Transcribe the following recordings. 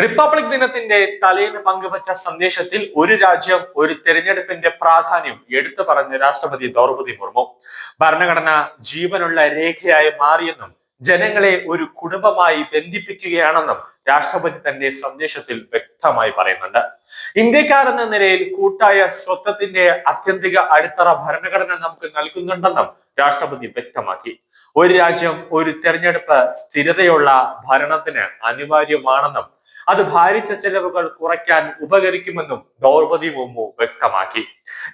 Republic ദിനത്തിന്റെ തലേന്ന് പങ്കുവച്ച സന്ദേശത്തിൽ ഒരു രാജ്യം ഒരു തെരഞ്ഞെടുപ്പിന്റെ പ്രാധാന്യം എടുത്തു പറഞ്ഞ രാഷ്ട്രപതി ദ്രൗപദി മുർമു ഭരണഘടന ജീവനുള്ള രേഖയായി മാറിയെന്നും ജനങ്ങളെ ഒരു കുടുംബമായി ബന്ധിപ്പിക്കുകയാണെന്നും രാഷ്ട്രപതി തന്റെ സന്ദേശത്തിൽ വ്യക്തമായി പറയുന്നുണ്ട്. ഇന്ത്യക്കാർ എന്ന നിലയിൽ കൂട്ടായ സ്വത്വത്തിന്റെ ആത്യന്തിക അടിത്തറ ഭരണഘടന നമുക്ക് നൽകുന്നുണ്ടെന്നും രാഷ്ട്രപതി വ്യക്തമാക്കി. ഒരു രാജ്യം ഒരു തെരഞ്ഞെടുപ്പ് സ്ഥിരതയുള്ള ഭരണത്തിന് അനിവാര്യമാണെന്നും അത് ഭാരിച്ച ചെലവുകൾ കുറയ്ക്കാൻ ഉപകരിക്കുമെന്നും ദ്രൗപദി മുർമു വ്യക്തമാക്കി.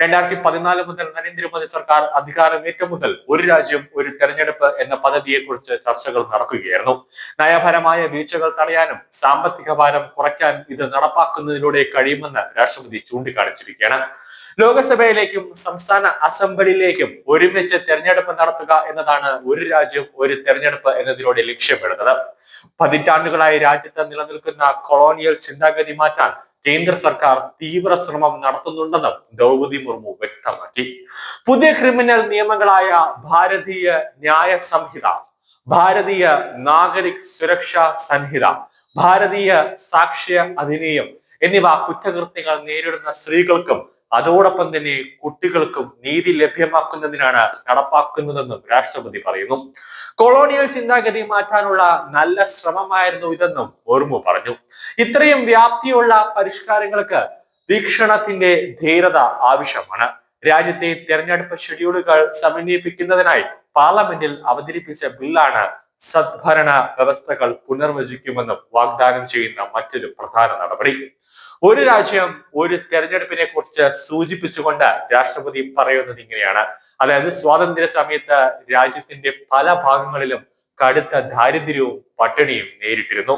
2014 മുതൽ നരേന്ദ്രമോദി സർക്കാർ അധികാരമേറ്റ മുതൽ ഒരു രാജ്യം ഒരു തെരഞ്ഞെടുപ്പ് എന്ന പദ്ധതിയെക്കുറിച്ച് ചർച്ചകൾ നടക്കുകയായിരുന്നു. നയപരമായ വീഴ്ചകൾ തടയാനും സാമ്പത്തിക ഭാരം കുറയ്ക്കാൻ ഇത് നടപ്പാക്കുന്നതിലൂടെ കഴിയുമെന്ന് രാഷ്ട്രപതി ചൂണ്ടിക്കാണിച്ചിരിക്കുകയാണ്. ലോകസഭയിലേക്കും സംസ്ഥാന അസംബ്ലിയിലേക്കും ഒരുമിച്ച് തെരഞ്ഞെടുപ്പ് നടത്തുക എന്നതാണ് ഒരു രാജ്യം ഒരു തെരഞ്ഞെടുപ്പ് എന്നതിലൂടെ ലക്ഷ്യമിടുന്നത്. പതിറ്റാണ്ടുകളായി രാജ്യത്ത് നിലനിൽക്കുന്ന കൊളോണിയൽ ചിന്താഗതി മാറ്റാൻ കേന്ദ്ര സർക്കാർ തീവ്ര ശ്രമം നടത്തുന്നുണ്ടെന്നും ദ്രൗപദി മുർമു വ്യക്തമാക്കി. പുതിയ ക്രിമിനൽ നിയമങ്ങളായ ഭാരതീയ ന്യായ സംഹിത, ഭാരതീയ നാഗരിക് സുരക്ഷാ സംഹിത, ഭാരതീയ സാക്ഷ്യ അധിനിയം എന്നിവ കുറ്റകൃത്യങ്ങൾ നേരിടുന്ന സ്ത്രീകൾക്കും അതോടൊപ്പം തന്നെ കുട്ടികൾക്കും നീതി ലഭ്യമാക്കുന്നതിനാണ് നടപ്പാക്കുന്നതെന്നും രാഷ്ട്രപതി പറയുന്നു. കൊളോണിയൽ ചിന്താഗതി മാറ്റാനുള്ള നല്ല ശ്രമമായിരുന്നു ഇതെന്നും മുർമു പറഞ്ഞു. ഇത്രയും വ്യാപ്തിയുള്ള പരിഷ്കാരങ്ങൾക്ക് വീക്ഷണത്തിന്റെ ധീരത ആവശ്യമാണ്. രാജ്യത്തെ തെരഞ്ഞെടുപ്പ് ഷെഡ്യൂളുകൾ സമന്വയിപ്പിക്കുന്നതിനായി പാർലമെന്റിൽ അവതരിപ്പിച്ച ബില്ലാണ് സദ്ഭരണ വ്യവസ്ഥകൾ പുനർവചിക്കുമെന്നും വാഗ്ദാനം ചെയ്യുന്ന മറ്റൊരു പ്രധാന നടപടി. ഒരു രാജ്യം ഒരു തെരഞ്ഞെടുപ്പിനെ കുറിച്ച് സൂചിപ്പിച്ചുകൊണ്ട് രാഷ്ട്രപതി പറയുന്നത് ഇങ്ങനെയാണ്. അതായത് സ്വാതന്ത്ര്യ സമയത്ത് രാജ്യത്തിന്റെ പല ഭാഗങ്ങളിലും കടുത്ത ദാരിദ്ര്യവും പട്ടിണിയും നേരിട്ടിരുന്നു.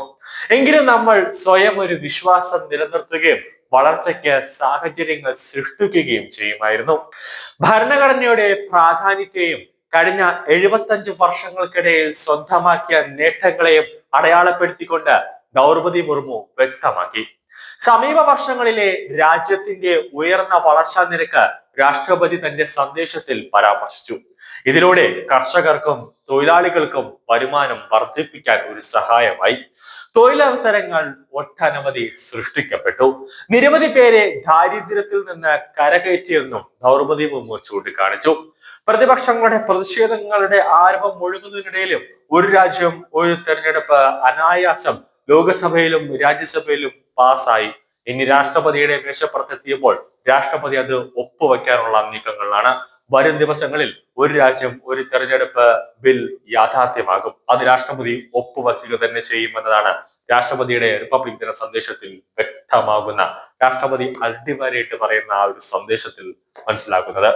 എങ്കിലും നമ്മൾ സ്വയം ഒരു വിശ്വാസം നിലനിർത്തുകയും വളർച്ചയ്ക്ക് സാഹചര്യങ്ങൾ സൃഷ്ടിക്കുകയും ചെയ്യുമായിരുന്നു. ഭരണഘടനയുടെ പ്രാധാന്യത്തെയും കഴിഞ്ഞ 75 വർഷങ്ങൾക്കിടയിൽ സ്വന്തമാക്കിയ നേട്ടങ്ങളെയും അടയാളപ്പെടുത്തിക്കൊണ്ട് ദ്രൗപദി മുർമു വ്യക്തമാക്കി. സമീപ വർഷങ്ങളിലെ രാജ്യത്തിന്റെ ഉയർന്ന വളർച്ചാ നിരക്ക് രാഷ്ട്രപതി തന്റെ സന്ദേശത്തിൽ പരാമർശിച്ചു. ഇതിലൂടെ കർഷകർക്കും തൊഴിലാളികൾക്കും വരുമാനം വർദ്ധിപ്പിക്കാൻ ഒരു സഹായമായി. തൊഴിലവസരങ്ങൾ ഒട്ടനവധി സൃഷ്ടിക്കപ്പെട്ടു. നിരവധി പേരെ ദാരിദ്ര്യത്തിൽ നിന്ന് കരകയറ്റിയെന്നും ദ്രൗപദി മുർമു ചൂണ്ടിക്കാണിച്ചു. പ്രതിപക്ഷങ്ങളുടെ പ്രതിഷേധങ്ങളുടെ ആരവം ഒഴുകുന്നതിനിടയിലും ഒരു രാജ്യം ഒരു തെരഞ്ഞെടുപ്പ് അനായാസം ലോകസഭയിലും രാജ്യസഭയിലും പാസ്സായി. ഇനി രാഷ്ട്രപതിയുടെ മേശപ്പുറത്തെത്തിയപ്പോൾ രാഷ്ട്രപതി അത് ഒപ്പുവെക്കാനുള്ള നീക്കങ്ങളിലാണ്. വരും ദിവസങ്ങളിൽ ഒരു രാജ്യം ഒരു തെരഞ്ഞെടുപ്പ് ബിൽ യാഥാർത്ഥ്യമാകും. അത് രാഷ്ട്രപതി ഒപ്പുവെക്കുക തന്നെ ചെയ്യുമെന്നതാണ് രാഷ്ട്രപതിയുടെ റിപ്പബ്ലിക് ദിന സന്ദേശത്തിൽ വ്യക്തമാകുന്ന, രാഷ്ട്രപതി അൾട്ടിമേറ്റ് പറയുന്ന ആ ഒരു സന്ദേശത്തിൽ മനസ്സിലാക്കുന്നത്.